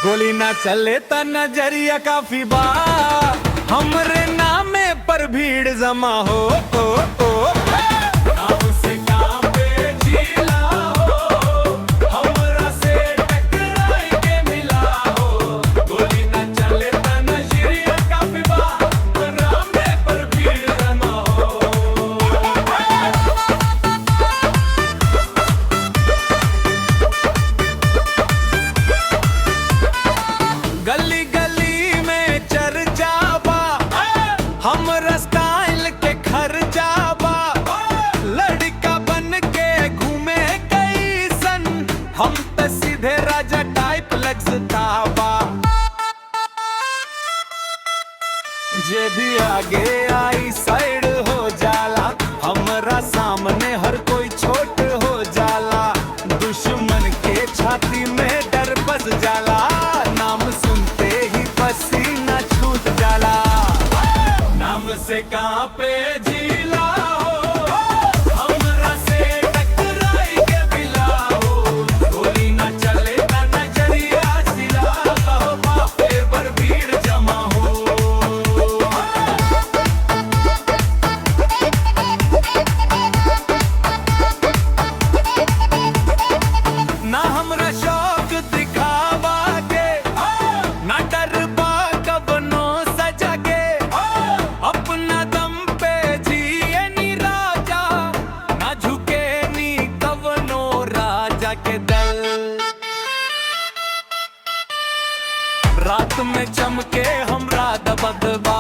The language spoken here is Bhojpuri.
गोली ना चले ता नजरिया काफी बार हमरे नामे पर भीड़ जमा हो ओ ओ नाम से काम पे जिला हो हमरा से टकराई के मिला हो गोली ना चले ता नजरिया काफी बार नामे पर भीड़ जमा हो गली गली में चर्चा बा हमरा स्टाइल के खर्चा बा लड़का बन के घूमे कैसन हम तो सीधे राजा टाइप लगता बा जे भी आगे आई साइड हो जाला हमरा सामने हर कोई छोट हो जाला दुश्मन के छाती में डर बस जाला नाम सुनते ही पसीना छूट जाला नाम से कांपे जिला हो हमरा से टकराई के मिला हो गोली ना चले ता नजरिया सिला कहो बापे पर भीड़ जमा हो ना हमरा शौक दिखावा के ना डर बा कबनो सजा के अपना दम पे जिए नी राजा ना झुके नी कबनो राजा के दल रात में चमके हमरा दबदबा